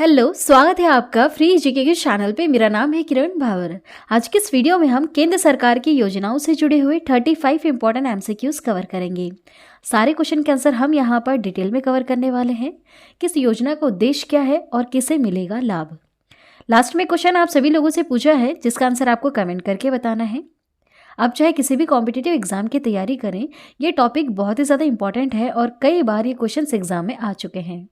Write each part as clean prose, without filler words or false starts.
Hello, स्वागत है आपका फ्री जीके के चैनल पे। मेरा नाम है किरण भावर। आज के इस वीडियो में हम केंद्र सरकार की योजनाओं से जुड़े हुए 35 इंपॉर्टेंट एमसीक्यूज कवर करेंगे। सारे क्वेश्चन के आंसर हम यहाँ पर डिटेल में कवर करने वाले हैं। किस योजना का उद्देश्य क्या है और किसे मिलेगा लाभ। लास्ट में क्वेश्चन आप सभी लोगों से पूछा है, जिसका आंसर आपको कमेंट करके बताना है। आप चाहे किसी भी कॉम्पिटिटिव एग्जाम की तैयारी करें, ये टॉपिक बहुत ही ज़्यादा इंपॉर्टेंट है और कई बार ये क्वेश्चन एग्जाम में आ चुके हैं।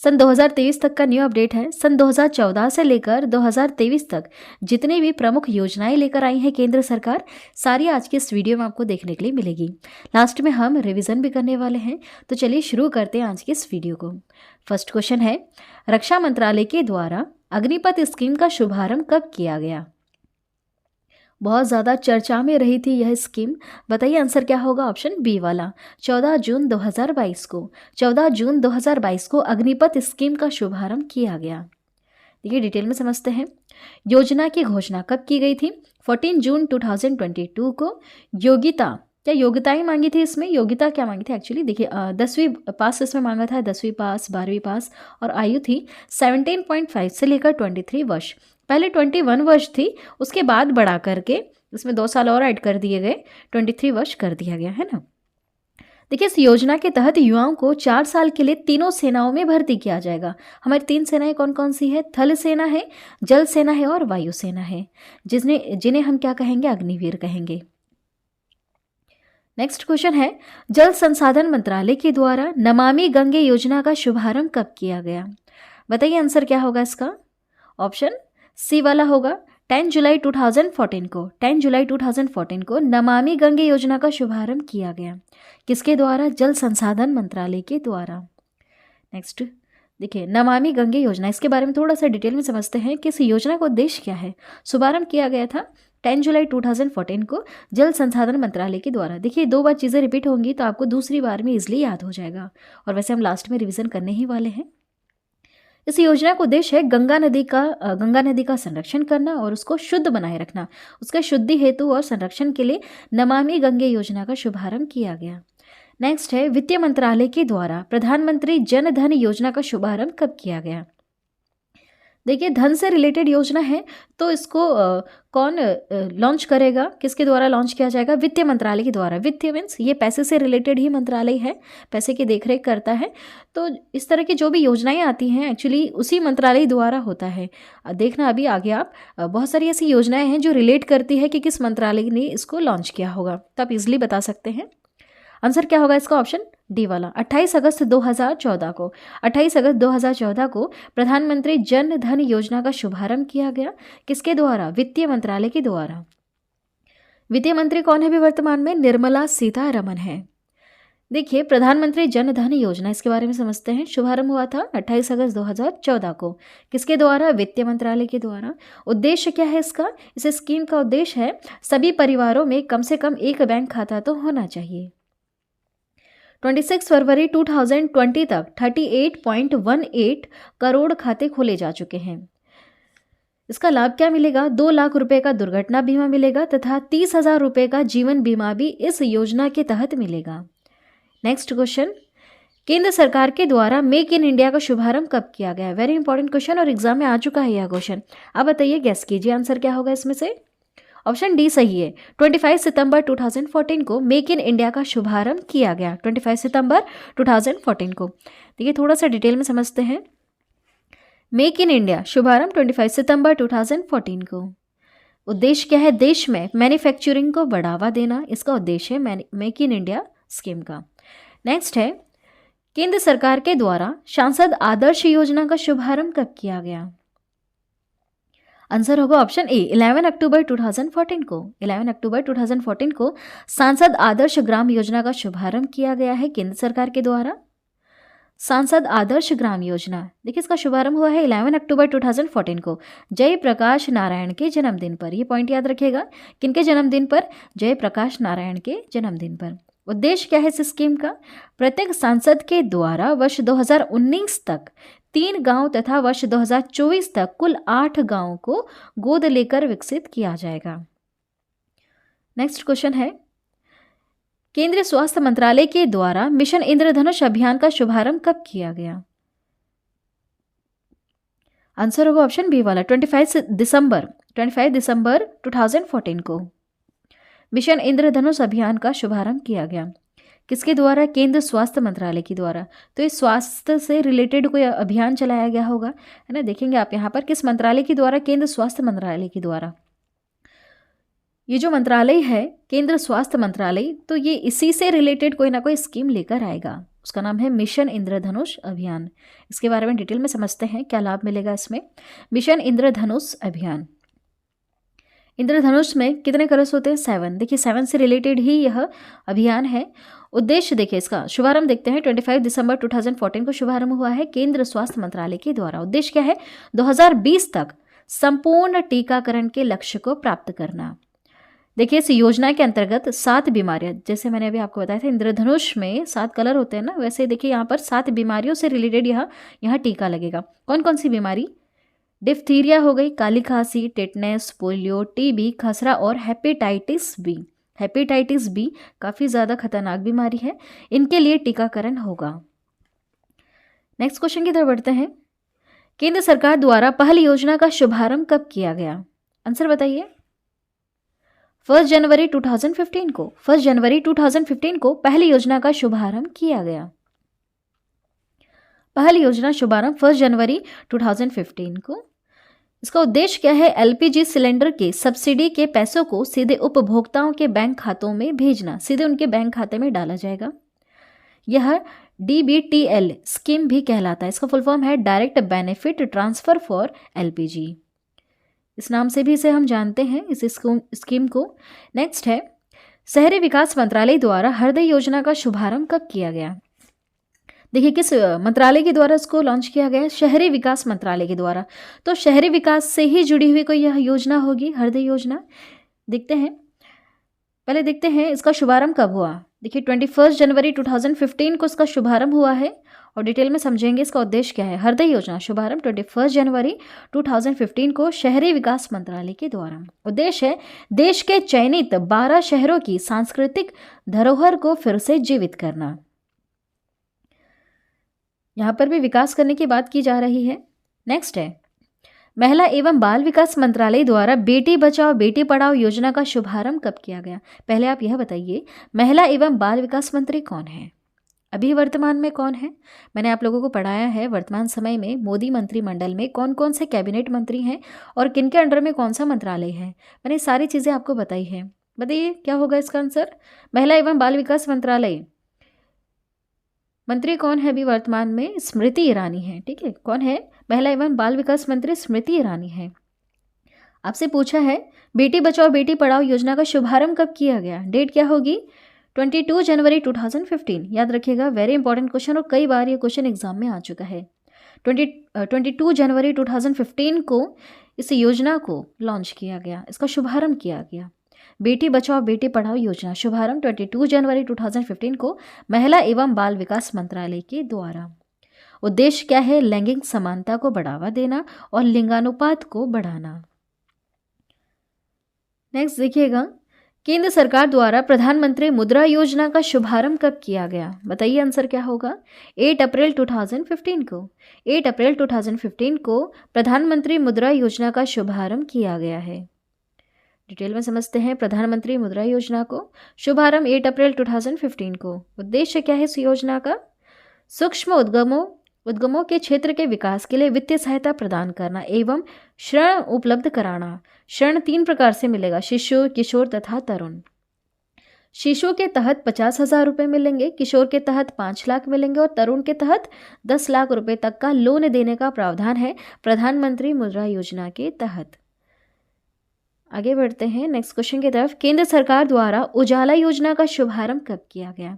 सन 2023 तक का न्यू अपडेट है। सन 2014 से लेकर 2023 तक जितने भी प्रमुख योजनाएं लेकर आई है केंद्र सरकार, सारी आज के इस वीडियो में आपको देखने के लिए मिलेगी। लास्ट में हम रिवीजन भी करने वाले हैं। तो चलिए शुरू करते हैं आज के इस वीडियो को। फर्स्ट क्वेश्चन है, रक्षा मंत्रालय के द्वारा अग्निपथ स्कीम का शुभारंभ कब किया गया। बहुत ज़्यादा चर्चा में रही थी यह स्कीम। बताइए आंसर क्या होगा। ऑप्शन बी वाला 14 जून 2022 को। 14 जून 2022 को अग्निपथ स्कीम का शुभारंभ किया गया। देखिए डिटेल में समझते हैं। योजना की घोषणा कब की गई थी। 14 जून 2022 को। योग्यताएं मांगी थी इसमें। योग्यता क्या मांगी थी एक्चुअली, देखिए 10वीं पास इसमें मांगा था, 10वीं पास, 12वीं पास। और आयु थी 17.5 से लेकर 23 वर्ष। पहले 21 वर्ष थी, उसके बाद बढ़ा करके इसमें 2 साल और ऐड कर दिए गए, 23 वर्ष कर दिया गया है ना। देखिए इस योजना के तहत युवाओं को 4 साल के लिए तीनों सेनाओं में भर्ती किया जाएगा। हमारी 3 सेनाएं कौन कौन सी है। थल सेना है, जल सेना है और वायु सेना है, जिन्हें हम क्या कहेंगे, अग्निवीर कहेंगे। नेक्स्ट क्वेश्चन है, जल संसाधन मंत्रालय के द्वारा नमामि गंगे योजना का शुभारंभ कब किया गया। बताइए आंसर क्या होगा इसका। ऑप्शन सी वाला होगा 10 जुलाई 2014 को। 10 जुलाई 2014 को नमामि गंगे योजना का शुभारंभ किया गया। किसके द्वारा। जल संसाधन मंत्रालय के द्वारा। नेक्स्ट देखिए, नमामि गंगे योजना, इसके बारे में थोड़ा सा डिटेल में समझते हैं कि इस योजना का उद्देश्य क्या है। शुभारंभ किया गया था 10 जुलाई 2014 को जल संसाधन मंत्रालय के द्वारा। देखिए 2 बार चीज़ें रिपीट होंगी तो आपको दूसरी बार में इजिली याद हो जाएगा, और वैसे हम लास्ट में रिवीजन करने ही वाले हैं। इस योजना का उद्देश्य है गंगा नदी का संरक्षण करना और उसको शुद्ध बनाए रखना। उसके शुद्धि हेतु और संरक्षण के लिए नमामि गंगे योजना का शुभारंभ किया गया। नेक्स्ट है, वित्त मंत्रालय के द्वारा प्रधानमंत्री जन धन योजना का शुभारंभ कब किया गया। देखिए धन से रिलेटेड योजना है, तो इसको कौन लॉन्च करेगा, किसके द्वारा लॉन्च किया जाएगा। वित्त मंत्रालय के द्वारा। वित्त मीन्स ये पैसे से रिलेटेड ही मंत्रालय है, पैसे की देखरेख करता है। तो इस तरह की जो भी योजनाएं आती हैं एक्चुअली उसी मंत्रालय द्वारा होता है। देखना अभी आगे आप बहुत सारी ऐसी योजनाएं हैं जो रिलेट करती है कि किस मंत्रालय ने इसको लॉन्च किया होगा, तो आप इजिली बता सकते हैं। आंसर क्या होगा इसका। ऑप्शन डी वाला 28 अगस्त 2014 को। 28 अगस्त 2014 को प्रधानमंत्री जन धन योजना का शुभारंभ किया गया। किसके द्वारा। वित्तीय मंत्रालय के द्वारा। वित्तीय मंत्री कौन है भी वर्तमान में। निर्मला सीतारमण है। देखिए प्रधानमंत्री जन धन योजना, इसके बारे में समझते हैं। शुभारंभ हुआ था 28 अगस्त 2014 को। किसके द्वारा। वित्त मंत्रालय के द्वारा। उद्देश्य क्या है इसका। इस स्कीम का उद्देश्य है सभी परिवारों में कम से कम एक बैंक खाता तो होना चाहिए। 26 फरवरी 2020 तक 38.18 करोड़ खाते खोले जा चुके हैं। इसका लाभ क्या मिलेगा। 2 लाख रुपए का दुर्घटना बीमा मिलेगा तथा 30,000 रुपए का जीवन बीमा भी इस योजना के तहत मिलेगा। नेक्स्ट क्वेश्चन, केंद्र सरकार के द्वारा मेक इन इंडिया का शुभारंभ कब किया गया। वेरी इंपॉर्टेंट क्वेश्चन और एग्जाम में आ चुका है यह क्वेश्चन। अब बताइए, गैस कीजिए आंसर क्या होगा इसमें से। ऑप्शन डी सही है। 25 सितंबर 2014 को मेक इन इंडिया का शुभारंभ किया गया। 25 सितंबर 2014 को। देखिए थोड़ा सा डिटेल में समझते हैं। मेक इन इंडिया शुभारंभ 25 सितंबर 2014 को। उद्देश्य क्या है। देश में मैन्युफैक्चरिंग को बढ़ावा देना, इसका उद्देश्य है मेक इन इंडिया स्कीम का। नेक्स्ट है, केंद्र सरकार के द्वारा सांसद आदर्श योजना का शुभारंभ कब किया गया। आंसर होगा ऑप्शन ए 11 अक्टूबर 2014 को। 11 अक्टूबर 2014 को सांसद आदर्श ग्राम योजना का शुभारंभ किया गया है केंद्र सरकार के द्वारा। सांसद आदर्श ग्राम योजना, देखिए इसका शुभारंभ हुआ है 11 अक्टूबर 2014 को जयप्रकाश नारायण के जन्मदिन पर। ये पॉइंट याद रखिएगा, किनके जन्मदिन पर। जयप्रकाश नारायण के जन्मदिन पर। उद्देश्य क्या है इस स्कीम का। प्रत्येक सांसद के द्वारा वर्ष 2019 तक 3 गांव तथा वर्ष 2024 तक कुल 8 गांवों को गोद लेकर विकसित किया जाएगा। नेक्स्ट क्वेश्चन है, केंद्रीय स्वास्थ्य मंत्रालय के द्वारा मिशन इंद्रधनुष अभियान का शुभारंभ कब किया गया। आंसर होगा ऑप्शन बी वाला 25 दिसंबर 2014 को मिशन इंद्रधनुष अभियान का शुभारंभ किया गया। किसके द्वारा? केंद्र स्वास्थ्य मंत्रालय के द्वारा। तो इस स्वास्थ्य से रिलेटेड कोई अभियान चलाया गया होगा, है ना। देखेंगे आप यहाँ पर किस मंत्रालय के द्वारा? केंद्र स्वास्थ्य मंत्रालय के द्वारा। ये जो मंत्रालय है केंद्र स्वास्थ्य मंत्रालय, तो ये इसी से रिलेटेड कोई ना कोई स्कीम लेकर आएगा। उसका नाम है मिशन इंद्रधनुष अभियान। इसके बारे में डिटेल में समझते हैं क्या लाभ मिलेगा इसमें। मिशन इंद्रधनुष अभियान, इंद्रधनुष में कितने कलर्स होते हैं? 7। देखिए 7 से रिलेटेड ही यह अभियान है। उद्देश्य देखिए इसका शुभारंभ देखते हैं। 25 दिसंबर 2014 को शुभारंभ हुआ है केंद्र स्वास्थ्य मंत्रालय के द्वारा। उद्देश्य क्या है? 2020 तक संपूर्ण टीकाकरण के लक्ष्य को प्राप्त करना। देखिए इस योजना के अंतर्गत 7 बीमारियां, जैसे मैंने अभी आपको बताया था इंद्रधनुष में 7 कलर होते हैं ना, वैसे देखिए यहाँ पर 7 बीमारियों से रिलेटेड यहाँ टीका लगेगा। कौन कौन सी बीमारी? डिफ्थीरिया हो गई, काली खांसी, टेटनेस, पोलियो, टीबी, खसरा और हेपेटाइटिस बी। हेपेटाइटिस बी काफ़ी ज़्यादा खतरनाक बीमारी है, इनके लिए टीकाकरण होगा। नेक्स्ट क्वेश्चन की तरफ बढ़ते हैं। केंद्र सरकार द्वारा पहल योजना का शुभारंभ कब किया गया? आंसर बताइए। 1 जनवरी 2015 को। 1 जनवरी 2015 को पहली योजना का शुभारंभ किया गया। पहल योजना शुभारंभ 1 जनवरी 2015 को। इसका उद्देश्य क्या है? एलपीजी सिलेंडर के सब्सिडी के पैसों को सीधे उपभोक्ताओं के बैंक खातों में भेजना, सीधे उनके बैंक खाते में डाला जाएगा। यह डीबीटीएल स्कीम भी कहलाता है। इसका फुल फॉर्म है direct benefit transfer for LPG. इस नाम से भी इसे हम जानते हैं इस स्कीम को। नेक्स्ट है शहरी विकास मंत्रालय द्वारा हृदय योजना का शुभारंभ कब किया गया? देखिए किस मंत्रालय के द्वारा इसको लॉन्च किया गया है? शहरी विकास मंत्रालय के द्वारा। तो शहरी विकास से ही जुड़ी हुई कोई यह योजना होगी, हृदय योजना। देखते हैं, पहले देखते हैं इसका शुभारंभ कब हुआ। देखिए 21 जनवरी 2015 को इसका शुभारंभ हुआ है और डिटेल में समझेंगे इसका उद्देश्य क्या है। हृदय योजना शुभारंभ 21 जनवरी 2015 को शहरी विकास मंत्रालय के द्वारा। उद्देश्य है देश के चयनित 12 शहरों की सांस्कृतिक धरोहर को फिर से जीवित करना। यहाँ पर भी विकास करने की बात की जा रही है। नेक्स्ट है महिला एवं बाल विकास मंत्रालय द्वारा बेटी बचाओ बेटी पढ़ाओ योजना का शुभारंभ कब किया गया? पहले आप यह बताइए महिला एवं बाल विकास मंत्री कौन है? अभी वर्तमान में कौन है? मैंने आप लोगों को पढ़ाया है वर्तमान समय में मोदी मंत्रिमंडल में कौन कौन से कैबिनेट मंत्री हैं और किनके अंडर में कौन सा मंत्रालय है। मैंने सारी चीज़ें आपको बताई हैं। बताइए क्या होगा इसका आंसर? महिला एवं बाल विकास मंत्रालय मंत्री कौन है अभी वर्तमान में? स्मृति ईरानी है। ठीक है, कौन है? महिला एवं बाल विकास मंत्री स्मृति ईरानी है। आपसे पूछा है बेटी बचाओ बेटी पढ़ाओ योजना का शुभारंभ कब किया गया? डेट क्या होगी? 22 जनवरी 2015। याद रखिएगा, वेरी इंपॉर्टेंट क्वेश्चन और कई बार ये क्वेश्चन एग्जाम में आ चुका है। 22 जनवरी 2015 को इस योजना को लॉन्च किया गया, इसका शुभारंभ किया गया। बेटी बचाओ बेटी पढ़ाओ योजना शुभारंभ 22 जनवरी 2015 को महिला एवं बाल विकास मंत्रालय के द्वारा। उद्देश्य क्या है? लैंगिक समानता को बढ़ावा देना और लिंगानुपात को बढ़ाना। नेक्स्ट देखिएगा, केंद्र सरकार द्वारा प्रधानमंत्री मुद्रा योजना का शुभारंभ कब किया गया? बताइए आंसर क्या होगा? 8 अप्रैल 2015 को। 8 अप्रैल 2015 को प्रधानमंत्री मुद्रा योजना का शुभारंभ किया गया है। डिटेल में समझते हैं प्रधानमंत्री मुद्रा योजना को। शुभारंभ 8 अप्रैल 2015 को। उद्देश्य क्या है इस योजना का? सूक्ष्म उद्यमों के क्षेत्र के विकास के लिए वित्तीय सहायता प्रदान करना एवं ऋण उपलब्ध कराना। ऋण 3 प्रकार से मिलेगा, शिशु, किशोर तथा तरुण। शिशु के तहत 50,000 रुपये मिलेंगे, किशोर के तहत 5 लाख मिलेंगे और तरुण के तहत 10 लाख रुपये तक का लोन देने का प्रावधान है प्रधानमंत्री मुद्रा योजना के तहत। आगे बढ़ते हैं नेक्स्ट क्वेश्चन की तरफ। केंद्र सरकार द्वारा उजाला योजना का शुभारंभ कब किया गया?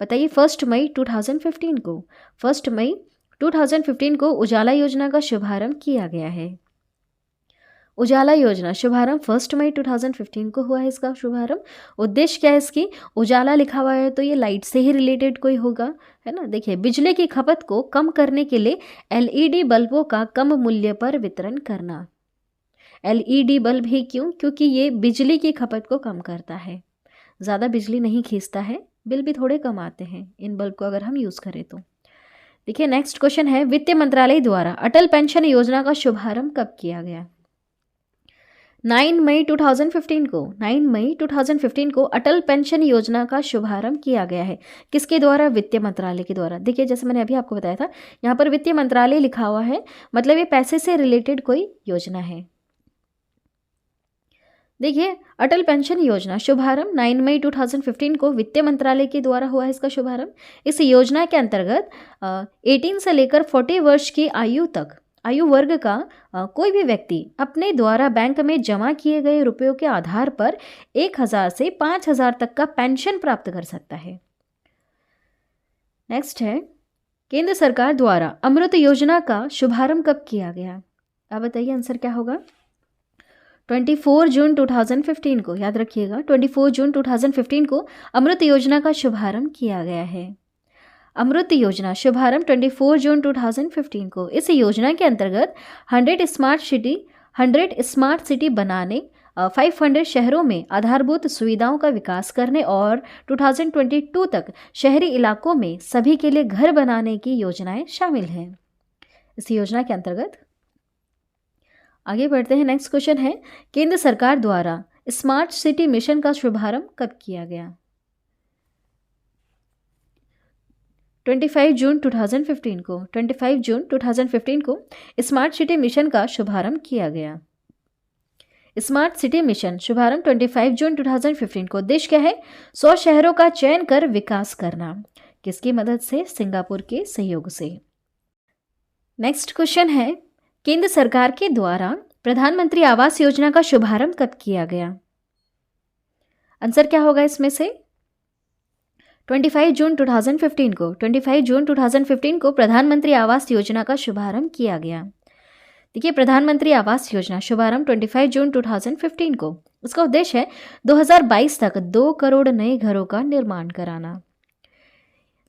बताइए 1 मई 2015 को। 1 मई 2015 को उजाला योजना का शुभारंभ किया गया है। उजाला योजना शुभारंभ 1 मई 2015 को हुआ है इसका शुभारंभ। उद्देश्य क्या है इसकी? उजाला लिखा हुआ है तो ये लाइट से ही रिलेटेड कोई होगा, है ना। देखिए बिजली की खपत को कम करने के लिए एलईडी बल्बों का कम मूल्य पर वितरण करना। एलईडी बल्ब ही क्यों? क्योंकि ये बिजली की खपत को कम करता है, ज़्यादा बिजली नहीं खींचता है, बिल भी थोड़े कम आते हैं इन बल्ब को अगर हम यूज़ करें तो। देखिए नेक्स्ट क्वेश्चन है, वित्त मंत्रालय द्वारा अटल पेंशन योजना का शुभारंभ कब किया गया? 9 मई 2015 को अटल पेंशन योजना का शुभारंभ किया गया है। किसके द्वारा? वित्त मंत्रालय के द्वारा। देखिए जैसे मैंने अभी आपको बताया था, यहाँ पर वित्त मंत्रालय लिखा हुआ है, मतलब ये पैसे से रिलेटेड कोई योजना है। देखिए अटल पेंशन योजना शुभारंभ 9 मई 2015 को वित्त मंत्रालय के द्वारा हुआ है इसका शुभारंभ। इस योजना के अंतर्गत 18 से लेकर 40 वर्ष की आयु वर्ग का कोई भी व्यक्ति अपने द्वारा बैंक में जमा किए गए रुपयों के आधार पर 1000 से 5000 तक का पेंशन प्राप्त कर सकता है। नेक्स्ट है, केंद्र सरकार द्वारा अमृत योजना का शुभारंभ कब किया गया? आप बताइए आंसर क्या होगा? 24 जून 2015 को, याद रखिएगा 24 जून 2015 को अमृत योजना का शुभारंभ किया गया है। अमृत योजना शुभारंभ 24 जून 2015 को। इस योजना के अंतर्गत 100 स्मार्ट सिटी बनाने, 500 शहरों में आधारभूत सुविधाओं का विकास करने और 2022 तक शहरी इलाकों में सभी के लिए घर बनाने की योजनाएं शामिल हैं इस योजना के अंतर्गत। आगे बढ़ते हैं, नेक्स्ट क्वेश्चन है, केंद्र सरकार द्वारा स्मार्ट सिटी मिशन का शुभारंभ कब किया गया? 25 जून 2015 को। 25 जून 2015 को स्मार्ट सिटी मिशन का शुभारंभ किया गया। स्मार्ट सिटी मिशन शुभारंभ 25 जून 2015 को। उद्देश्य क्या है? 100 शहरों का चयन कर विकास करना। किसकी मदद से? सिंगापुर के सहयोग से। नेक्स्ट क्वेश्चन है, केंद्र सरकार के द्वारा प्रधानमंत्री आवास योजना का शुभारंभ कब किया गया? आंसर क्या होगा इसमें से? 25 जून 2015 को। 25 जून 2015 को प्रधानमंत्री आवास योजना का शुभारंभ किया गया। देखिए प्रधानमंत्री आवास योजना शुभारंभ 25 जून 2015 को। इसका उद्देश्य है 2022 तक 2 करोड़ नए घरों का निर्माण कराना।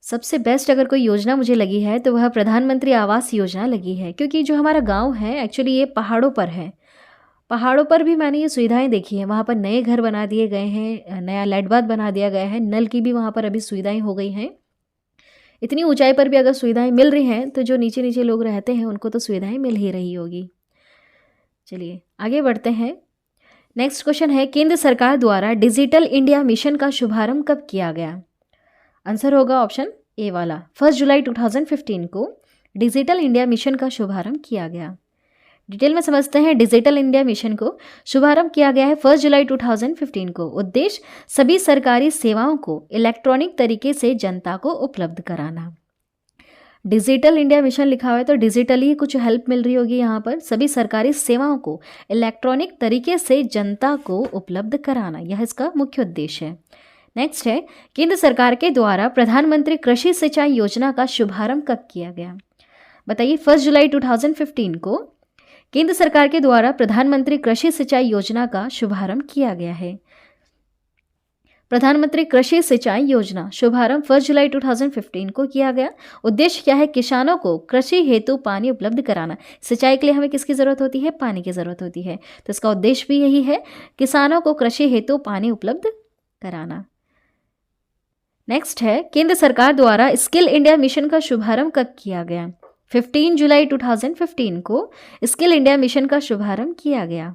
सबसे बेस्ट अगर कोई योजना मुझे लगी है तो वह प्रधानमंत्री आवास योजना लगी है, क्योंकि जो हमारा गांव है एक्चुअली ये पहाड़ों पर है। पहाड़ों पर भी मैंने ये सुविधाएं देखी हैं, वहाँ पर नए घर बना दिए गए हैं, नया लाइट बाथ बना दिया गया है, नल की भी वहाँ पर अभी सुविधाएं हो गई हैं। इतनी ऊंचाई पर भी अगर सुविधाएं मिल रही हैं तो जो नीचे नीचे लोग रहते हैं उनको तो सुविधाएं मिल ही रही होगी। चलिए आगे बढ़ते हैं, नेक्स्ट क्वेश्चन है, केंद्र सरकार द्वारा डिजिटल इंडिया मिशन का शुभारंभ कब किया गया? आंसर होगा ऑप्शन ए वाला, 1 जुलाई 2015 को डिजिटल इंडिया मिशन का शुभारंभ किया गया। डिटेल में समझते हैं, डिजिटल इंडिया मिशन को शुभारंभ किया गया है 1 जुलाई 2015 को। उद्देश्य सभी सरकारी सेवाओं को इलेक्ट्रॉनिक तरीके से जनता को उपलब्ध कराना। डिजिटल इंडिया मिशन लिखा हुआ है तो डिजिटली कुछ हेल्प मिल रही होगी यहाँ पर। सभी सरकारी सेवाओं को इलेक्ट्रॉनिक तरीके से जनता को उपलब्ध कराना, यह इसका मुख्य उद्देश्य है। नेक्स्ट है, केंद्र सरकार के द्वारा प्रधानमंत्री कृषि सिंचाई योजना का शुभारंभ कब किया गया? बताइए 1 जुलाई 2015 को केंद्र सरकार के द्वारा प्रधानमंत्री कृषि सिंचाई योजना का शुभारंभ किया गया है। प्रधानमंत्री कृषि सिंचाई योजना शुभारंभ 1 जुलाई 2015 को किया गया। उद्देश्य क्या है? किसानों को कृषि हेतु पानी उपलब्ध कराना। सिंचाई के लिए हमें किसकी ज़रूरत होती है? पानी की ज़रूरत होती है, तो इसका उद्देश्य भी यही है, किसानों को कृषि हेतु पानी उपलब्ध कराना। नेक्स्ट है, केंद्र सरकार द्वारा स्किल इंडिया मिशन का शुभारंभ कब किया गया? 15 जुलाई 2015 को स्किल इंडिया मिशन का शुभारंभ किया गया।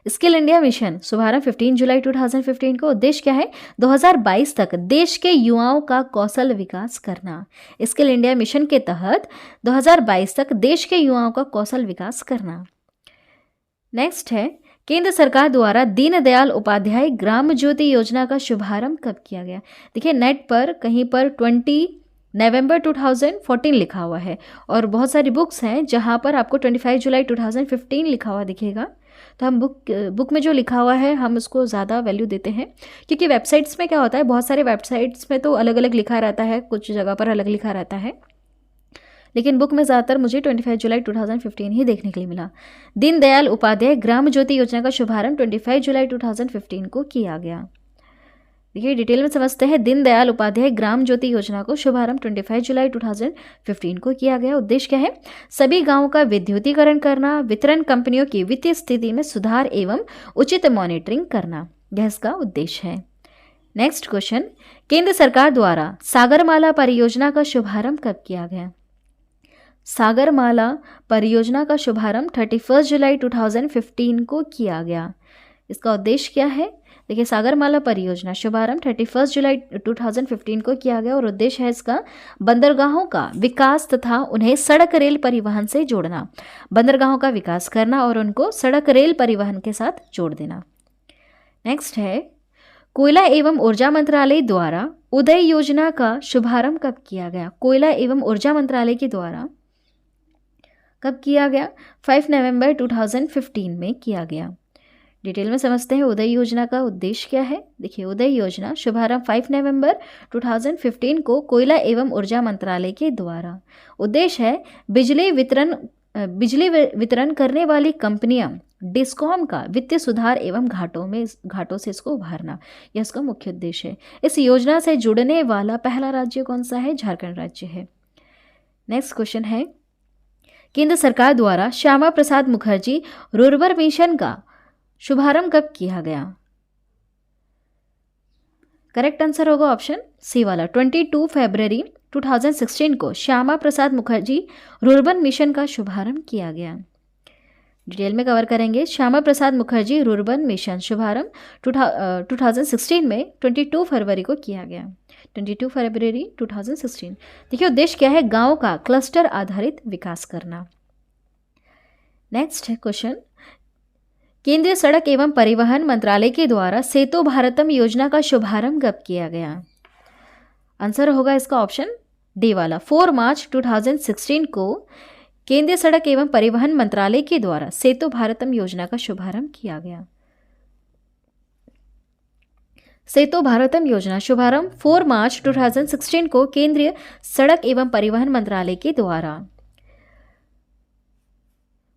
स्किल इंडिया मिशन शुभारंभ 15 जुलाई 2015 को। उद्देश्य क्या है? 2022 तक देश के युवाओं का कौशल विकास करना। स्किल इंडिया मिशन के तहत 2022 तक देश के युवाओं का कौशल विकास करना। नेक्स्ट है, केंद्र सरकार द्वारा दीनदयाल उपाध्याय ग्राम ज्योति योजना का शुभारंभ कब किया गया? देखिए नेट पर कहीं पर 20 नवंबर 2014 लिखा हुआ है और बहुत सारी बुक्स हैं जहां पर आपको 25 जुलाई 2015 लिखा हुआ दिखेगा। तो हम बुक में जो लिखा हुआ है हम उसको ज़्यादा वैल्यू देते हैं, क्योंकि वेबसाइट्स में क्या होता है, बहुत सारे वेबसाइट्स में तो अलग अलग लिखा रहता है, कुछ जगह पर अलग लिखा रहता है, लेकिन बुक में ज़्यादातर मुझे 25 जुलाई 2015 ही देखने के लिए मिला। दीनदयाल उपाध्याय ग्राम ज्योति योजना का शुभारंभ 25 जुलाई 2015 को किया गया। देखिए डिटेल में समझते हैं, दीनदयाल उपाध्याय ग्राम ज्योति योजना को शुभारंभ 25 जुलाई 2015 को किया गया। उद्देश्य क्या है? सभी गांवों का विद्युतीकरण करना, वितरण कंपनियों की वित्तीय स्थिति में सुधार एवं उचित मॉनिटरिंग करना, यह इसका उद्देश्य है। नेक्स्ट क्वेश्चन, केंद्र सरकार द्वारा सागरमाला परियोजना का शुभारंभ कब किया गया? सागरमाला परियोजना का शुभारंभ 31 जुलाई 2015 को किया गया। इसका उद्देश्य क्या है? देखिए, सागरमाला परियोजना शुभारंभ 31 जुलाई 2015 को किया गया और उद्देश्य है इसका बंदरगाहों का विकास तथा उन्हें सड़क रेल परिवहन से जोड़ना। बंदरगाहों का विकास करना और उनको सड़क रेल परिवहन के साथ जोड़ देना। नेक्स्ट है, कोयला एवं ऊर्जा मंत्रालय द्वारा उदय योजना का शुभारंभ कब किया गया? कोयला एवं ऊर्जा मंत्रालय के द्वारा कब किया गया? 5 नवंबर 2015 में किया गया। डिटेल में समझते हैं उदय योजना का उद्देश्य क्या है। देखिए, उदय योजना शुभारंभ 5 नवंबर 2015 को कोयला एवं ऊर्जा मंत्रालय के द्वारा। उद्देश्य है बिजली वितरण करने वाली कंपनियां डिस्कॉम का वित्तीय सुधार एवं घाटों से इसको उभारना, यह इसका मुख्य उद्देश्य है। इस योजना से जुड़ने वाला पहला राज्य कौन सा है? झारखंड राज्य है। नेक्स्ट क्वेश्चन है, केंद्र सरकार द्वारा श्यामा प्रसाद मुखर्जी रूरबन मिशन का शुभारंभ कब किया गया? करेक्ट आंसर होगा ऑप्शन सी वाला, 22 फरवरी 2016 को श्यामा प्रसाद मुखर्जी रूरबन मिशन का शुभारंभ किया गया। डिटेल में कवर करेंगे। श्यामा प्रसाद मुखर्जी रूरबन मिशन शुभारंभ 2016 में 22 फरवरी को किया गया। 22 फरवरी 2016। देखिए, उद्देश्य क्या है? गांव का क्लस्टर आधारित विकास करना। नेक्स्ट है क्वेश्चन, केंद्रीय सड़क एवं परिवहन मंत्रालय के द्वारा सेतु भारतम योजना का शुभारंभ कब किया गया? आंसर होगा इसका ऑप्शन डी वाला, 4 मार्च 2016 को केंद्रीय सड़क एवं परिवहन मंत्रालय के द्वारा सेतु भारतम योजना का शुभारंभ किया गया। सेतु भारतम योजना शुभारंभ 4 मार्च 2016 को केंद्रीय सड़क एवं परिवहन मंत्रालय के द्वारा।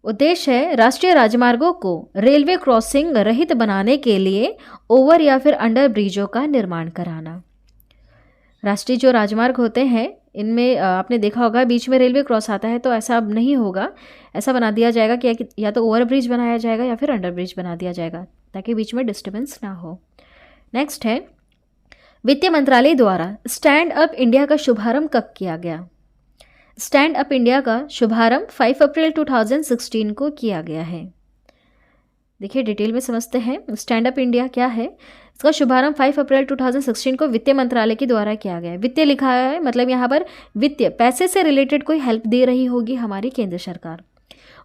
उद्देश्य है राष्ट्रीय राजमार्गों को रेलवे क्रॉसिंग रहित बनाने के लिए ओवर या फिर अंडर ब्रिजों का निर्माण कराना। राष्ट्रीय जो राजमार्ग होते हैं इनमें आपने देखा होगा बीच में रेलवे क्रॉस आता है, तो ऐसा अब नहीं होगा। ऐसा बना दिया जाएगा कि या तो ओवर ब्रिज बनाया जाएगा या फिर अंडर ब्रिज बना दिया जाएगा ताकि बीच में डिस्टर्बेंस ना हो। नेक्स्ट है, वित्त मंत्रालय द्वारा स्टैंड अप इंडिया का शुभारंभ कब किया गया? स्टैंड अप इंडिया का शुभारंभ 5 अप्रैल 2016 को किया गया है। देखिए, डिटेल में समझते हैं स्टैंड अप इंडिया क्या है। इसका शुभारंभ 5 अप्रैल 2016 को वित्त मंत्रालय के द्वारा किया गया है। वित्तीय लिखा है, मतलब यहाँ पर वित्तीय पैसे से रिलेटेड कोई हेल्प दे रही होगी हमारी केंद्र सरकार।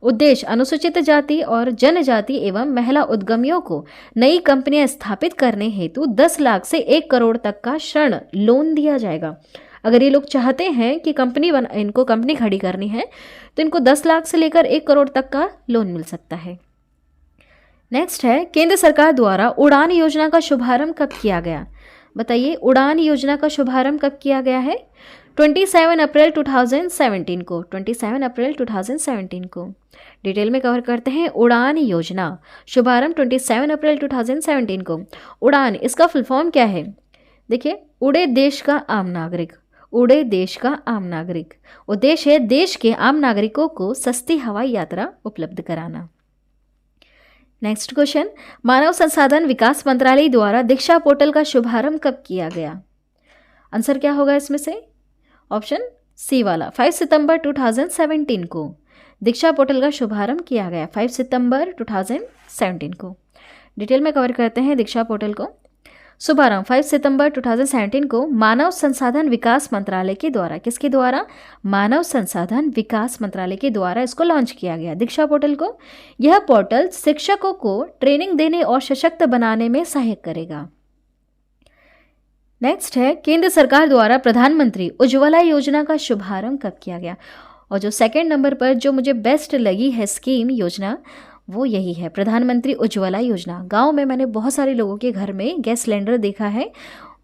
उद्देश्य अनुसूचित जाति और जनजाति एवं महिला उद्यमियों को नई कंपनियां स्थापित करने हेतु 10 लाख से 1 करोड़ तक का ऋण लोन दिया जाएगा। अगर ये लोग चाहते हैं कि इनको कंपनी खड़ी करनी है तो इनको 10 लाख से लेकर 1 करोड़ तक का लोन मिल सकता है। नेक्स्ट है, केंद्र सरकार द्वारा उड़ान योजना का शुभारंभ कब किया गया? बताइए, उड़ान योजना का शुभारंभ कब किया गया है? 27 अप्रैल 2017 को। 27 अप्रैल 2017 को। डिटेल में कवर करते हैं उड़ान योजना शुभारंभ 27 अप्रैल 2017 को। उड़ान, इसका फुल फॉर्म क्या है? देखिए, उड़े देश का आम नागरिक। उड़े देश का आम नागरिक। उद्देश्य है देश के आम नागरिकों को सस्ती हवाई यात्रा उपलब्ध कराना। नेक्स्ट क्वेश्चन, मानव संसाधन विकास मंत्रालय द्वारा दीक्षा पोर्टल का शुभारंभ कब किया गया? आंसर क्या होगा इसमें से? ऑप्शन सी वाला, 5 सितंबर 2017 को दीक्षा पोर्टल का शुभारंभ किया गया। 5 सितंबर 2017 को। डिटेल में कवर करते हैं दीक्षा पोर्टल को। शुभारंभ 5 सितंबर 2017 को मानव संसाधन विकास मंत्रालय के द्वारा। किसके द्वारा? मानव संसाधन विकास मंत्रालय के द्वारा इसको लॉन्च किया गया, दीक्षा पोर्टल को। यह पोर्टल शिक्षकों को ट्रेनिंग देने और सशक्त बनाने में सहायक करेगा। नेक्स्ट है, केंद्र सरकार द्वारा प्रधानमंत्री उज्ज्वला योजना का शुभारंभ कब किया गया? और जो सेकंड नंबर पर जो मुझे बेस्ट लगी है स्कीम योजना, वो यही है, प्रधानमंत्री उज्ज्वला योजना। गांव में मैंने बहुत सारे लोगों के घर में गैस सिलेंडर देखा है,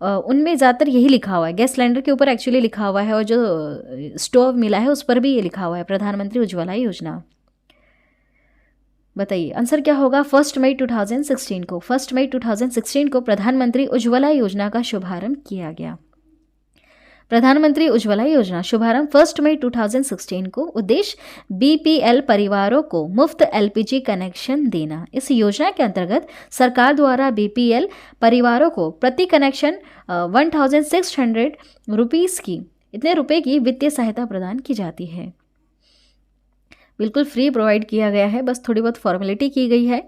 उनमें ज़्यादातर यही लिखा हुआ है। गैस सिलेंडर के ऊपर एक्चुअली लिखा हुआ है और जो स्टोव मिला है उस पर भी ये लिखा हुआ है, प्रधानमंत्री उज्ज्वला योजना। बताइए आंसर क्या होगा? 1 मई 2016 को। 1 मई 2016 को प्रधानमंत्री उज्ज्वला योजना का शुभारंभ किया गया। प्रधानमंत्री उज्ज्वला योजना शुभारंभ 1 मई 2016 को। उद्देश्य बीपीएल परिवारों को मुफ्त एलपीजी कनेक्शन देना। इस योजना के अंतर्गत सरकार द्वारा बीपीएल परिवारों को प्रति कनेक्शन 1600 रुपीज़ की इतने रुपए की वित्तीय सहायता प्रदान की जाती है। बिल्कुल फ्री प्रोवाइड किया गया है, बस थोड़ी बहुत फॉर्मेलिटी की गई है।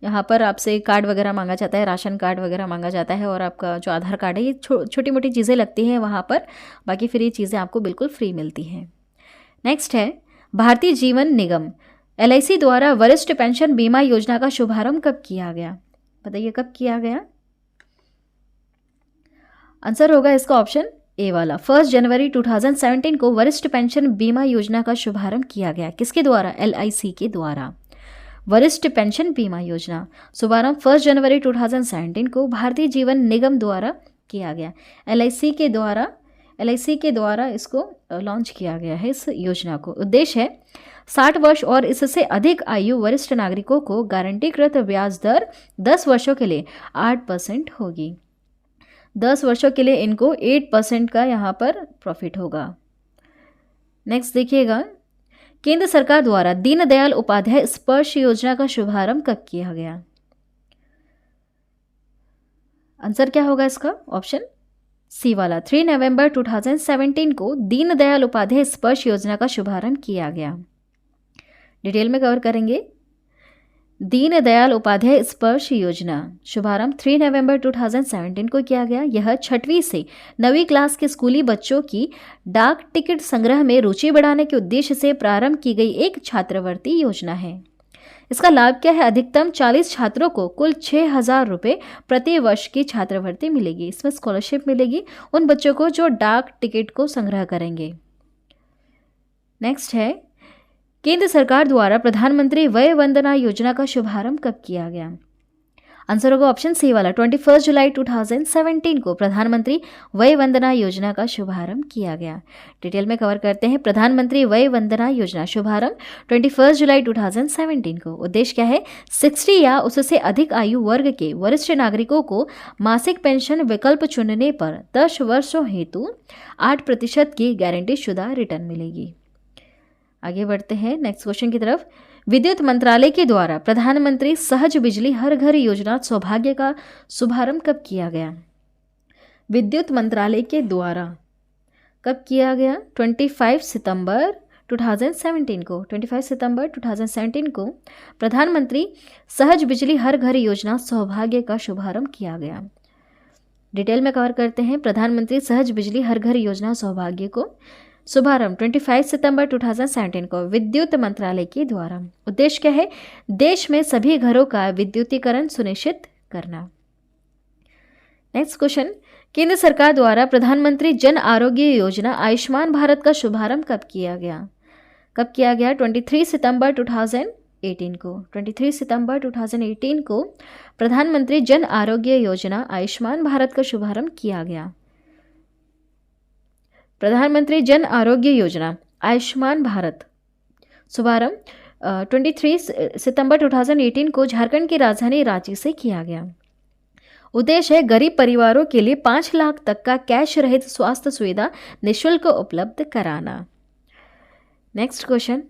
यहाँ पर आपसे कार्ड वगैरह मांगा जाता है, राशन कार्ड वगैरह मांगा जाता है, और आपका जो आधार कार्ड है, ये छोटी मोटी चीज़ें लगती हैं वहाँ पर। बाकी फिर ये चीज़ें आपको बिल्कुल फ्री मिलती हैं। नेक्स्ट है भारतीय जीवन निगम LIC द्वारा वरिष्ठ पेंशन बीमा योजना का शुभारंभ कब किया गया? बताइए कब किया गया? आंसर होगा इसका ऑप्शन ए वाला। 1 जनवरी 2017 को वरिष्ठ पेंशन बीमा योजना का शुभारंभ किया गया। किसके द्वारा? LIC के द्वारा। वरिष्ठ पेंशन बीमा योजना शुभारंभ 1 जनवरी 2017 को भारतीय जीवन निगम द्वारा किया गया। LIC के द्वारा इसको लॉन्च किया गया है इस योजना को। उद्देश्य है 60 वर्ष और इससे अधिक आयु वरिष्ठ नागरिकों को गारंटीकृत ब्याज दर 10 वर्षों के लिए 8% होगी। 10 वर्षों के लिए इनको 8% का यहाँ पर प्रॉफिट होगा। नेक्स्ट देखिएगा, केंद्र सरकार द्वारा दीनदयाल उपाध्याय स्पर्श योजना का शुभारंभ कब किया गया? आंसर क्या होगा इसका? ऑप्शन सी वाला। 3 नवंबर 2017 को दीनदयाल उपाध्याय स्पर्श योजना का शुभारंभ किया गया। डिटेल में कवर करेंगे। दीनदयाल उपाध्याय स्पर्श योजना शुभारंभ 3 नवंबर 2017 को किया गया। यह 6वीं से 9वीं क्लास के स्कूली बच्चों की डाक टिकट संग्रह में रुचि बढ़ाने के उद्देश्य से प्रारंभ की गई एक छात्रवृत्ति योजना है। इसका लाभ क्या है? अधिकतम 40 छात्रों को कुल 6,000 रुपये प्रति वर्ष की छात्रवृत्ति मिलेगी। इसमें स्कॉलरशिप मिलेगी उन बच्चों को जो डाक टिकट को संग्रह करेंगे। नेक्स्ट है, केंद्र सरकार द्वारा प्रधानमंत्री वय वंदना योजना का शुभारंभ कब किया गया? आंसर होगा ऑप्शन सी वाला। 21 जुलाई 2017 को प्रधानमंत्री वय वंदना योजना का शुभारंभ किया गया। डिटेल में कवर करते हैं। प्रधानमंत्री वय वंदना योजना शुभारंभ 21 जुलाई 2017 को। उद्देश्य क्या है? 60 या उससे अधिक आयु वर्ग के वरिष्ठ नागरिकों को मासिक पेंशन विकल्प चुनने पर 10 वर्षों हेतु 8% की गारंटी शुदा रिटर्न मिलेगी। आगे बढ़ते हैं नेक्स्ट क्वेश्चन की तरफ। विद्युत मंत्रालय के द्वारा प्रधानमंत्री सहज बिजली हर घर योजना सौभाग्य का शुभारंभ कब किया गया? विद्युत मंत्रालय के द्वारा कब किया गया? 25 सितंबर 2017 को। 25 सितंबर 2017 को प्रधानमंत्री सहज बिजली हर घर योजना सौभाग्य का शुभारंभ किया गया। डिटेल में कवर करते हैं। प्रधानमंत्री सहज बिजली हर घर योजना सौभाग्य को शुभारंभ 25 सितंबर 2017 को विद्युत मंत्रालय के द्वारा। उद्देश्य क्या है? देश में सभी घरों का विद्युतीकरण सुनिश्चित करना। नेक्स्ट क्वेश्चन, केंद्र सरकार द्वारा प्रधानमंत्री जन आरोग्य योजना आयुष्मान भारत का शुभारंभ कब किया गया? कब किया गया? 23 सितंबर 2018 को। 23 सितंबर 2018 को प्रधानमंत्री जन आरोग्य योजना आयुष्मान भारत का शुभारंभ किया गया। प्रधानमंत्री जन आरोग्य योजना आयुष्मान भारत शुभारंभ 23 सितंबर 2018 को झारखंड की राजधानी रांची से किया गया। उद्देश्य है गरीब परिवारों के लिए 5 लाख तक का कैश रहित स्वास्थ्य सुविधा निःशुल्क उपलब्ध कराना। नेक्स्ट क्वेश्चन,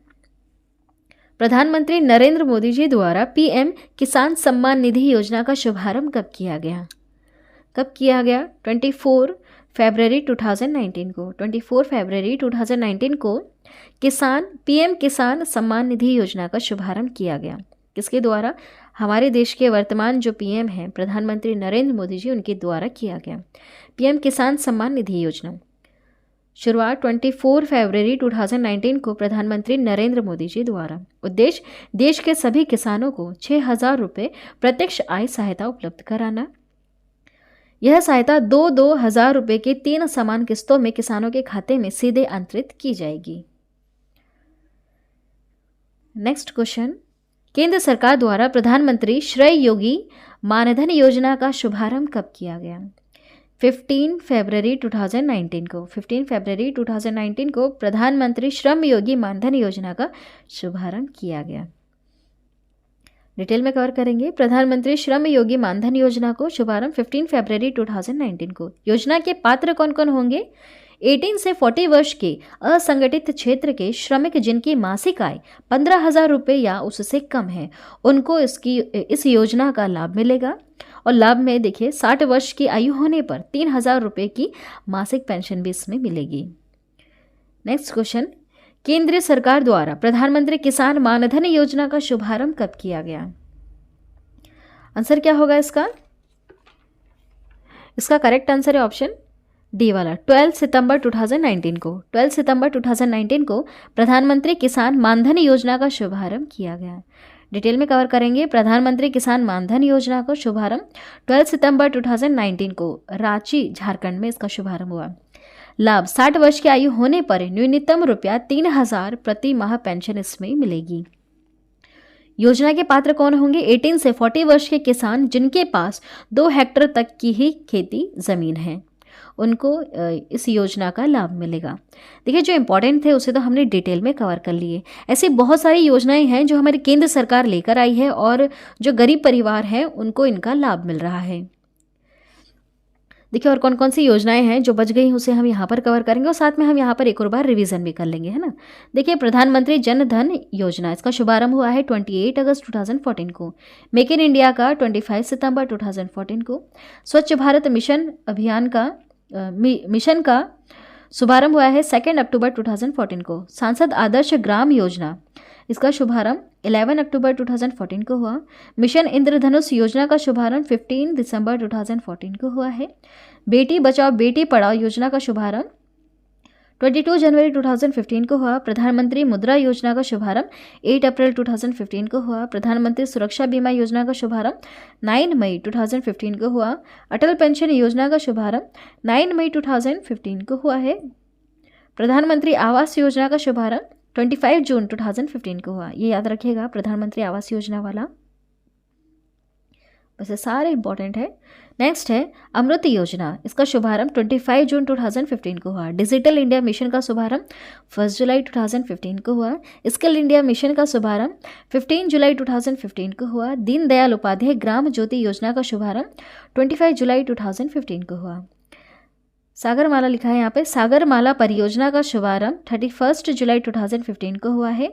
प्रधानमंत्री नरेंद्र मोदी जी द्वारा PM किसान सम्मान निधि योजना का शुभारंभ कब किया गया? कब किया गया? 24 फरवरी 2019 को। 24 फरवरी 2019 को PM किसान सम्मान निधि योजना का शुभारंभ किया गया। किसके द्वारा? हमारे देश के वर्तमान जो PM हैं प्रधानमंत्री नरेंद्र मोदी जी, उनके द्वारा किया गया। PM किसान सम्मान निधि योजना शुरुआत 24 फरवरी 2019 को प्रधानमंत्री नरेंद्र मोदी जी द्वारा। उद्देश्य देश के सभी किसानों को 6,000 रुपये प्रत्यक्ष आय सहायता उपलब्ध कराना। यह सहायता 2-2 हज़ार रुपये की 3 समान किस्तों में किसानों के खाते में सीधे अंतरित की जाएगी। नेक्स्ट क्वेश्चन, केंद्र सरकार द्वारा प्रधानमंत्री श्रम योगी मानधन योजना का शुभारंभ कब किया गया? 15 फरवरी 2019 को। 15 फरवरी 2019 को प्रधानमंत्री श्रम योगी मानधन योजना का शुभारंभ किया गया। डिटेल में कवर करेंगे। प्रधानमंत्री श्रम योगी मानधन योजना को शुभारंभ 15 फरवरी 2019 को। योजना के पात्र कौन कौन होंगे? 18 से 40 वर्ष के असंगठित क्षेत्र के श्रमिक जिनकी मासिक आय 15,000 रुपये या उससे कम है, उनको इस योजना का लाभ मिलेगा। और लाभ में देखिए 60 वर्ष की आयु होने पर 3,000 रुपये की मासिक पेंशन भी इसमें मिलेगी। नेक्स्ट क्वेश्चन, केंद्र सरकार द्वारा प्रधानमंत्री किसान मानधन योजना का शुभारंभ कब किया गया? आंसर क्या होगा इसका? इसका करेक्ट आंसर है ऑप्शन डी वाला, 12 सितंबर 2019 को। 12 सितंबर 2019 को प्रधानमंत्री किसान मानधन योजना का शुभारंभ किया गया। डिटेल में कवर करेंगे। प्रधानमंत्री किसान मानधन योजना का शुभारंभ 12 सितंबर 2019 को रांची, झारखंड में इसका शुभारंभ हुआ। लाभ 60 वर्ष की आयु होने पर न्यूनतम रुपया 3,000 प्रति माह पेंशन इसमें मिलेगी। योजना के पात्र कौन होंगे? 18 से 40 वर्ष के किसान जिनके पास 2 हेक्टेयर तक की ही खेती जमीन है, उनको इस योजना का लाभ मिलेगा। देखिए, जो इंपॉर्टेंट थे उसे तो हमने डिटेल में कवर कर लिए। ऐसी बहुत सारी योजनाएं हैं जो हमारी केंद्र सरकार लेकर आई है और जो गरीब परिवार हैं उनको इनका लाभ मिल रहा है। देखिए, और कौन कौन सी योजनाएं हैं जो बच गई उसे हम यहाँ पर कवर करेंगे और साथ में हम यहाँ पर एक और बार रिवीजन भी कर लेंगे, है ना। देखिए, प्रधानमंत्री जन धन योजना, इसका शुभारंभ हुआ है 28 अगस्त 2014 को। मेक इन इंडिया का 25 सितंबर 2014 को। स्वच्छ भारत मिशन अभियान का मिशन का शुभारंभ हुआ है 2 अक्टूबर 2014 को। सांसद आदर्श ग्राम योजना, इसका शुभारंभ 11 अक्टूबर 2014 को हुआ। मिशन इंद्रधनुष योजना का शुभारंभ 15 दिसंबर 2014 को हुआ है। बेटी बचाओ बेटी पढ़ाओ योजना का शुभारंभ 22 जनवरी 2015 को हुआ। प्रधानमंत्री मुद्रा योजना का शुभारंभ 8 अप्रैल 2015 को हुआ। प्रधानमंत्री सुरक्षा बीमा योजना का शुभारंभ 9 मई 2015 को हुआ। अटल पेंशन योजना का शुभारंभ 9 मई 2015 को हुआ है। प्रधानमंत्री आवास योजना का शुभारंभ 25 जून 2015 को हुआ। ये याद रखिएगा, प्रधानमंत्री आवास योजना वाला। बस ये सारे इंपॉर्टेंट है। नेक्स्ट है अमृत योजना, इसका शुभारंभ 25 जून 2015 को हुआ। डिजिटल इंडिया मिशन का शुभारंभ 1 जुलाई 2015 को हुआ। स्किल इंडिया मिशन का शुभारंभ 15 जुलाई 2015 को हुआ। दीनदयाल उपाध्याय ग्राम ज्योति योजना का शुभारंभ 25 जुलाई 2015 को हुआ। सागरमाला लिखा है यहाँ पे, सागरमाला परियोजना का शुभारंभ 31 जुलाई 2015 को हुआ है।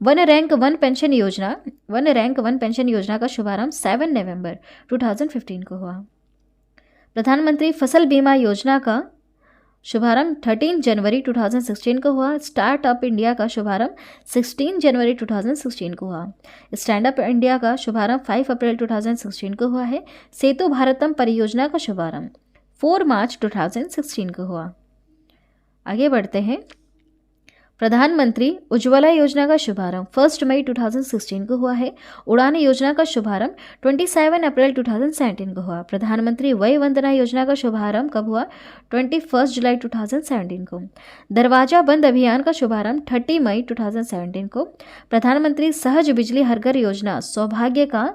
वन रैंक वन पेंशन योजना का शुभारंभ 7 नवंबर 2015 को हुआ। प्रधानमंत्री फसल बीमा योजना का शुभारंभ 13 जनवरी 2016 को हुआ। स्टार्टअप इंडिया का शुभारंभ 16 जनवरी 2016 को हुआ। स्टैंड अप इंडिया का शुभारंभ 5 अप्रैल 2016 को हुआ है। सेतु भारतम परियोजना का शुभारंभ 4 मार्च 2016 को हुआ। आगे बढ़ते हैं। प्रधानमंत्री उज्ज्वला योजना का शुभारंभ 1 मई 2016 को हुआ है। उड़ान योजना का शुभारंभ 27 अप्रैल 2017 को हुआ। प्रधानमंत्री वय वंदना योजना का शुभारंभ कब हुआ? 21 जुलाई 2017 को। दरवाजा बंद अभियान का शुभारंभ 30 मई 2017 को। प्रधानमंत्री सहज बिजली हर घर योजना सौभाग्य का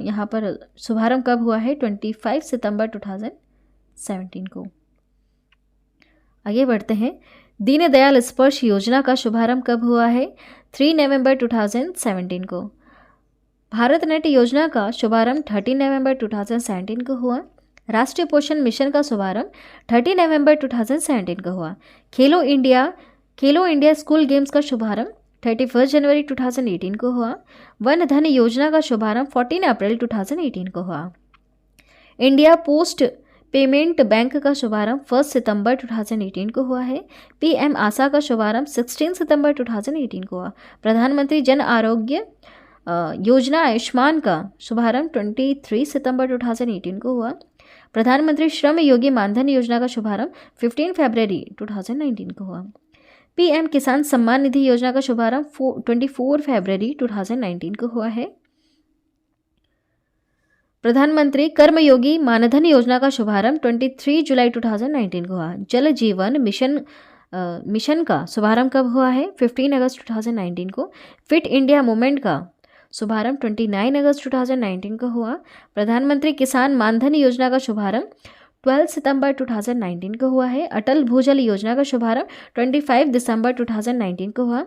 यहाँ पर शुभारंभ कब हुआ है? 25 सितंबर 2017 को। आगे बढ़ते हैं। दीनदयाल स्पर्श योजना का शुभारंभ कब हुआ है? 3 नवंबर 2017 को। भारत नेट योजना का शुभारंभ 30 नवंबर 2017 को हुआ। राष्ट्रीय पोषण मिशन का शुभारंभ 30 नवंबर 2017 को हुआ। खेलो इंडिया स्कूल गेम्स का शुभारंभ 31 जनवरी 2018 को हुआ। वन धन योजना का शुभारंभ 14 अप्रैल 2018 को हुआ। इंडिया पोस्ट पेमेंट बैंक का शुभारंभ 1 सितंबर 2018 को हुआ है। पीएम आशा का शुभारंभ 16 सितंबर 2018 को हुआ। प्रधानमंत्री जन आरोग्य योजना आयुष्मान का शुभारंभ 23 सितंबर 2018 को हुआ। प्रधानमंत्री श्रम योगी मानधन योजना का शुभारंभ 15 फरवरी 2019 को हुआ। पीएम किसान सम्मान निधि योजना का शुभारंभ 24 फरवरी 2019 को हुआ है। प्रधानमंत्री कर्मयोगी मानधन योजना का शुभारंभ 23 जुलाई 2019 को हुआ। जल जीवन मिशन का शुभारंभ कब हुआ है? 15 अगस्त 2019 को। फिट इंडिया मूवमेंट का शुभारंभ 29 अगस्त 2019 को हुआ। प्रधानमंत्री किसान मानधन योजना का शुभारंभ 12 सितंबर 2019 को हुआ है। अटल भूजल योजना का शुभारंभ 25 दिसंबर 2019 को हुआ।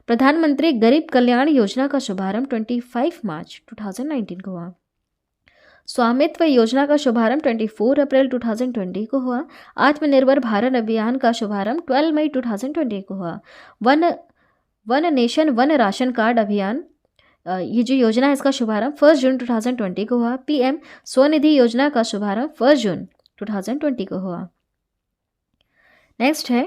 प्रधानमंत्री गरीब कल्याण योजना का शुभारंभ 25 मार्च 2019 को हुआ। स्वामित्व योजना का शुभारंभ 24 अप्रैल 2020 को हुआ। आत्मनिर्भर भारत अभियान का शुभारंभ 12 मई 2020 को हुआ। One nation one ration card अभियान, ये जो योजना है इसका शुभारंभ 1 जून 2020 को हुआ। पीएम स्वनिधि योजना का शुभारंभ 1 जून 2020 को हुआ। नेक्स्ट है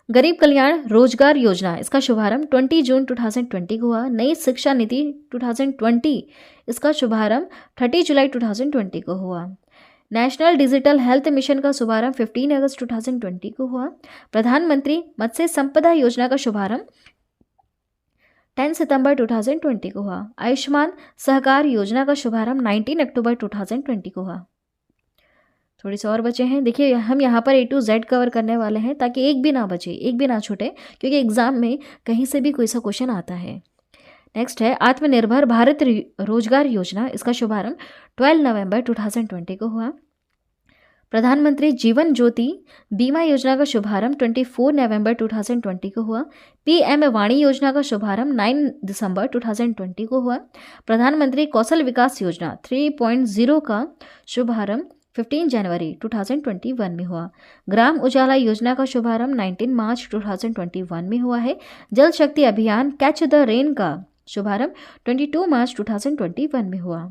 गरीब कल्याण रोजगार योजना, इसका शुभारंभ 20 जून 2020 को हुआ। नई शिक्षा नीति 2020, इसका शुभारंभ 30 जुलाई 2020 को हुआ। नेशनल डिजिटल हेल्थ मिशन का शुभारंभ 15 अगस्त 2020 को हुआ। प्रधानमंत्री मत्स्य संपदा योजना का शुभारंभ 10 सितंबर 2020 को हुआ। आयुष्मान सहकार योजना का शुभारंभ 19 अक्टूबर 2020 को हुआ। थोड़ी सी और बचे हैं। देखिए हम यहाँ पर A to Z कवर करने वाले हैं ताकि एक भी ना बचे, एक भी ना छूटे, क्योंकि एग्जाम में कहीं से भी कोई सा क्वेश्चन आता है। नेक्स्ट है आत्मनिर्भर भारत रोजगार योजना, इसका शुभारंभ 12 नवंबर 2020 को हुआ। प्रधानमंत्री जीवन ज्योति बीमा योजना का शुभारंभ 24 नवंबर 2020 को हुआ। पीएम वाणी योजना का शुभारंभ 9 दिसंबर 2020 को हुआ। प्रधानमंत्री कौशल विकास योजना 3.0 का शुभारंभ 15 जनवरी 2021 में हुआ। ग्राम उजाला योजना का शुभारंभ 19 मार्च 2021 में हुआ है। जल शक्ति अभियान कैच द रेन का शुभारंभ 22 मार्च 2021 में हुआ।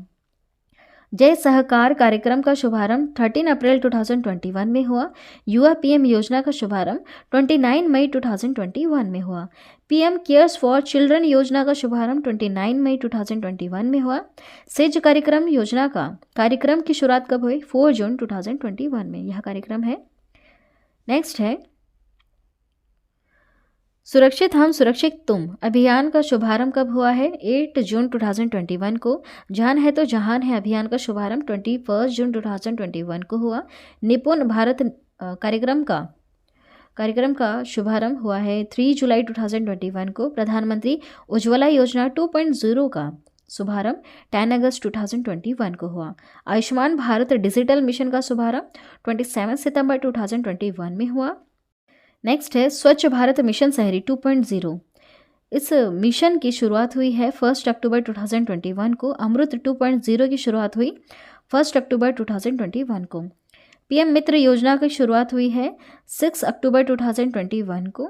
जय सहकार कार्यक्रम का शुभारंभ 13 अप्रैल 2021 में हुआ। युवा पीएम योजना का शुभारंभ 29 मई 2021 में हुआ। पीएम केयर्स फॉर चिल्ड्रन योजना का शुभारंभ 29 मई 2021 में हुआ। सेज कार्यक्रम योजना का कार्यक्रम की शुरुआत कब हुई? 4 जून 2021 में यह कार्यक्रम है। नेक्स्ट है सुरक्षित हम सुरक्षित तुम अभियान का शुभारंभ कब हुआ है? 8 जून 2021 को। जान है तो जहान है अभियान का शुभारंभ 21 जून 2021 को हुआ। निपुण भारत कार्यक्रम का शुभारंभ हुआ है 3 जुलाई 2021 को। प्रधानमंत्री उज्ज्वला योजना 2.0 का शुभारंभ 10 अगस्त 2021 को हुआ। आयुष्मान भारत डिजिटल मिशन का शुभारंभ 27 सितंबर 2021 में हुआ। नेक्स्ट है स्वच्छ भारत मिशन शहरी 2.0। इस मिशन की शुरुआत हुई है 1 अक्टूबर 2021 को। अमृत 2.0 की शुरुआत हुई 1 अक्टूबर 2021 को। पीएम मित्र योजना की शुरुआत हुई है 6 अक्टूबर 2021 को।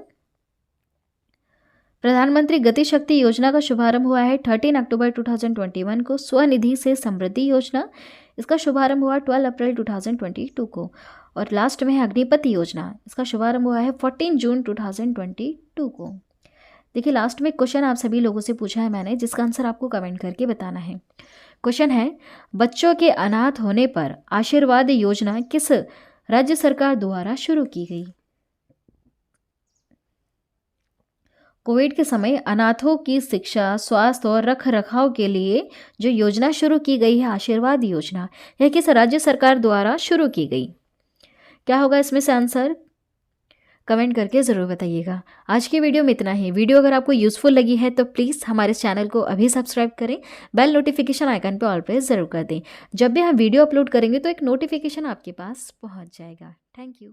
प्रधानमंत्री गति शक्ति योजना का शुभारंभ हुआ है 13 अक्टूबर 2021 को। स्वनिधि से समृद्धि योजना, इसका शुभारंभ हुआ 12 अप्रैल 2022 को। और लास्ट में है अग्निपति योजना, इसका शुभारंभ हुआ है 14 जून 2022 को। देखिए लास्ट में क्वेश्चन आप सभी लोगों से पूछा है मैंने, जिसका आंसर आपको कमेंट करके बताना है। क्वेश्चन है बच्चों के अनाथ होने पर आशीर्वाद योजना किस राज्य सरकार द्वारा शुरू की गई? कोविड के समय अनाथों की शिक्षा, स्वास्थ्य और रख रखाव के लिए जो योजना शुरू की गई है आशीर्वाद योजना, यह किस राज्य सरकार द्वारा शुरू की गई? क्या होगा इसमें से आंसर? कमेंट करके ज़रूर बताइएगा। आज की वीडियो में इतना ही। वीडियो अगर आपको यूज़फुल लगी है तो प्लीज़ हमारे चैनल को अभी सब्सक्राइब करें, बेल नोटिफिकेशन आइकन पर ऑल प्रेस ज़रूर कर दें। जब भी हम वीडियो अपलोड करेंगे तो एक नोटिफिकेशन आपके पास पहुंच जाएगा। Thank you.